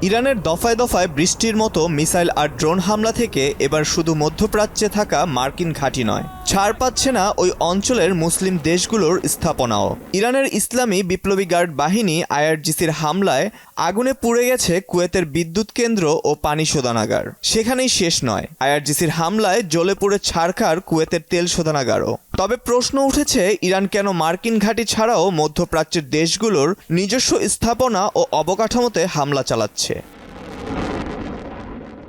ইরানের দফায় দফায় বৃষ্টির মতো মিসাইল আর ড্রোন হামলা থেকে এবার শুধু মধ্যপ্রাচ্যে থাকা মার্কিন ঘাঁটি নয়, ছাড় পাচ্ছে না ওই অঞ্চলের মুসলিম দেশগুলোর স্থাপনাও। ইরানের ইসলামী বিপ্লবী গার্ড বাহিনী আইআরজিসির হামলায় আগুনে পুড়ে গেছে কুয়েতের বিদ্যুৎ কেন্দ্র ও পানি শোধনাগার। সেখানেই শেষ নয়, আইআরজিসির হামলায় জ্বলে পুড়ে ছারখার কুয়েতের তেল শোধনাগারও। তবে প্রশ্ন উঠেছে, ইরান কেন মার্কিন ঘাঁটি ছাড়াও মধ্যপ্রাচ্যের দেশগুলোর নিজস্ব স্থাপনা ও অবকাঠামোতে হামলা চালাচ্ছে?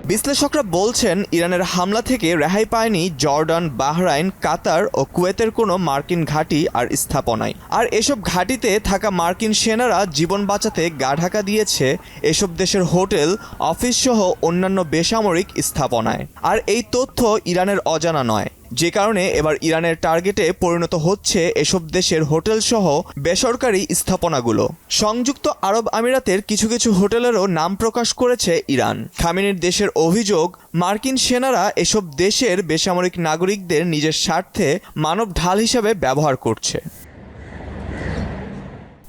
বিশ্লেষকরা বলছেন, ইরানের হামলা থেকে রেহাই পায়নি জর্ডান, বাহরাইন, কাতার ও কুয়েতের কোনো মার্কিন ঘাঁটি আর স্থাপনায়। আর এসব ঘাঁটিতে থাকা মার্কিন সেনারা জীবন বাঁচাতে গা ঢাকা দিয়েছে এসব দেশের হোটেল, অফিস সহ অন্যান্য বেসামরিক স্থাপনায়। আর এই তথ্য ইরানের অজানা নয়, যে কারণে এবার ইরানের টার্গেটে পরিণত হচ্ছে এসব দেশের হোটেল সহ বেসরকারি স্থাপনাগুলো। সংযুক্ত আরব আমিরাতের কিছু কিছু হোটেলেরও নাম প্রকাশ করেছে ইরান। খামেনির দেশের অভিযোগ, মার্কিন সেনারা এসব দেশের বেসামরিক নাগরিকদের নিজের স্বার্থে মানব ঢাল হিসেবে ব্যবহার করছে।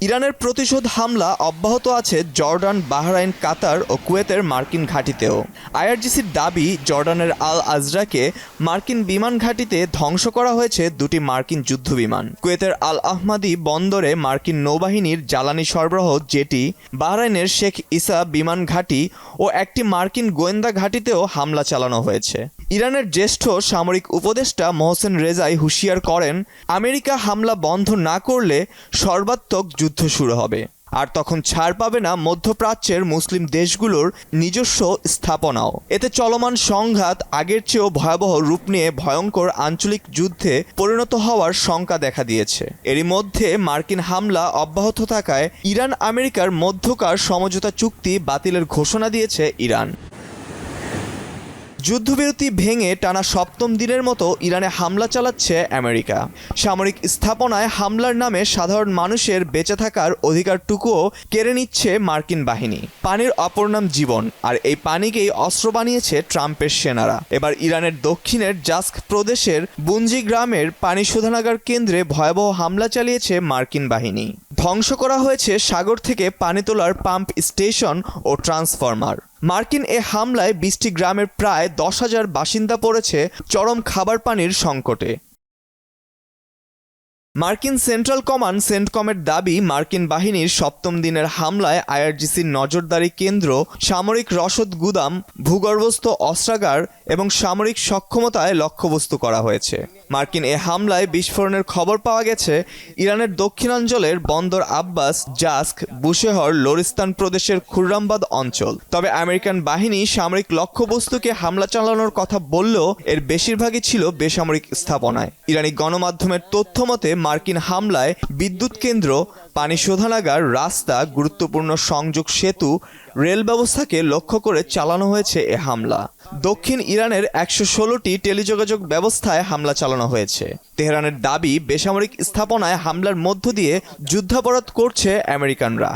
ইরানের প্রতিশোধ হামলা অব্যাহত আছে জর্ডান, বাহরাইন, কাতার ও কুয়েতের মার্কিন ঘাঁটিতেও। আইআরজিসির দাবি, জর্ডানের আল আজরাকে মার্কিন বিমান ঘাঁটিতে ধ্বংস করা হয়েছে দুটি মার্কিন যুদ্ধবিমান। কুয়েতের আল আহমাদি বন্দরে মার্কিন নৌবাহিনীর জ্বালানি সরবরাহ জেটি, বাহরাইনের শেখ ইসা বিমান ঘাঁটি ও একটি মার্কিন গোয়েন্দা ঘাঁটিতেও হামলা চালানো হয়েছে। ইরানের জ্যেষ্ঠ সামরিক উপদেষ্টা মোহসেন রেজাই হুঁশিয়ার করেন, আমেরিকা হামলা বন্ধ না করলে সর্বাত্মক যুদ্ধ শুরু হবে। আর তখন ছাড় পাবে না মধ্যপ্রাচ্যের মুসলিম দেশগুলোর নিজস্ব স্থাপনাও। এতে চলমান সংঘাত আগের চেয়েও ভয়াবহ রূপ নিয়ে ভয়ঙ্কর আঞ্চলিক যুদ্ধে পরিণত হওয়ার শঙ্কা দেখা দিয়েছে। এরই মধ্যে মার্কিন হামলা অব্যাহত থাকায় ইরান আমেরিকার মধ্যকার সমঝোতা চুক্তি বাতিলের ঘোষণা দিয়েছে ইরান। যুদ্ধবিরতি ভেঙে টানা সপ্তম দিনের মতো ইরানে হামলা চালাচ্ছে আমেরিকা। সামরিক স্থাপনায় হামলার নামে সাধারণ মানুষের বেঁচে থাকার অধিকারটুকুও কেড়ে নিচ্ছে মার্কিন বাহিনী। পানির অপর নাম জীবন, আর এই পানিকেই অস্ত্র বানিয়েছে ট্রাম্পের সেনারা। এবার ইরানের দক্ষিণের জাস্ক প্রদেশের বুঞ্জি গ্রামের পানি শোধনাগার কেন্দ্রে ভয়াবহ হামলা চালিয়েছে মার্কিন বাহিনী। ধ্বংস করা হয়েছে সাগর থেকে পানি তোলার পাম্প স্টেশন ও ট্রান্সফরমার। মার্কিন এ হামলায় 20টি গ্রামের প্রায় 10,000 বাসিন্দা পড়েছে চরম খাবার পানির সংকটে। মার্কিন সেন্ট্রাল কমান্ড সেন্টকমের দাবি, মার্কিন বাহিনীর সপ্তম দিনের হামলায় আইআরজিসির নজরদারি কেন্দ্র, সামরিক রসদ গুদাম, ভূগর্ভস্থ অস্ত্রাগার এবং সামরিক সক্ষমতায় লক্ষ্যবস্তু করা হয়েছে। মার্কিন এ হামলায় বিস্ফোরণের খবর পাওয়া গেছে ইরানের দক্ষিণাঞ্চলের বন্দর আব্বাস, জাস্ক, বুশেহর, লোরিস্তান প্রদেশের খুররামবাদ অঞ্চল। তবে আমেরিকান বাহিনী সামরিক লক্ষ্যবস্তুকে হামলা চালানোর কথা বললেও এর বেশিরভাগই ছিল বেসামরিক স্থাপনায়। ইরানি গণমাধ্যমের তথ্য মতে, মার্কিন হামলায় বিদ্যুৎ কেন্দ্র, পানি শোধনাগার, রাস্তা, গুরুত্বপূর্ণ সংযোগ সেতু, রেল ব্যবস্থাকে লক্ষ্য করে চালানো হয়েছে এ হামলা। দক্ষিণ ইরানের 116টি টেলিযোগাযোগ ব্যবস্থায় হামলা চালানো হয়েছে। তেহরানের দাবি, বেসামরিক স্থাপনায় হামলার মধ্য দিয়ে যুদ্ধাপরাধ করছে আমেরিকানরা।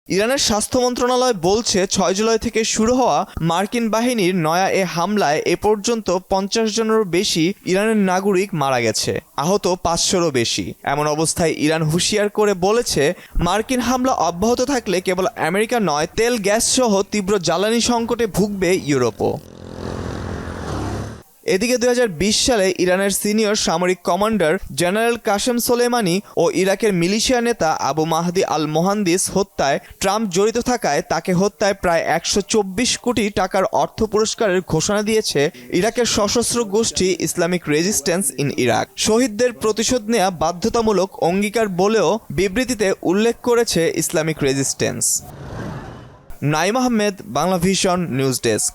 ইরানের স্বাস্থ্য মন্ত্রণালয় বলছে, 6 জুলাই থেকে শুরু হওয়া মার্কিন বাহিনীর নয়া এ হামলায় এ পর্যন্ত 50 জনেরও বেশি ইরানের নাগরিক মারা গেছে, আহত 500রও বেশি। এমন অবস্থায় ইরান হুঁশিয়ার করে বলেছে, মার্কিন হামলা অব্যাহত থাকলে কেবল আমেরিকা নয়, তেল, গ্যাস সহ তীব্র জ্বালানি সংকটে ভুগবে ইউরোপও। এদিকে 2020 সালে ইরানের সিনিয়র সামরিক কমান্ডার জেনারেল কাশেম সোলেমানি ও ইরাকের মিলিশিয়া নেতা আবু মাহদি আল মোহান্দিস হত্যায় ট্রাম্প জড়িত থাকায় তাকে হত্যায় প্রায় 124 কোটি টাকার অর্থ পুরস্কারের ঘোষণা দিয়েছে ইরাকের সশস্ত্র গোষ্ঠী ইসলামিক রেজিস্ট্যান্স ইন ইরাক। শহীদদের প্রতিশোধ নেওয়া বাধ্যতামূলক অঙ্গীকার বলেও বিবৃতিতে উল্লেখ করেছে Islamic resistance. Naim Ahmed, Bangla vision news desk.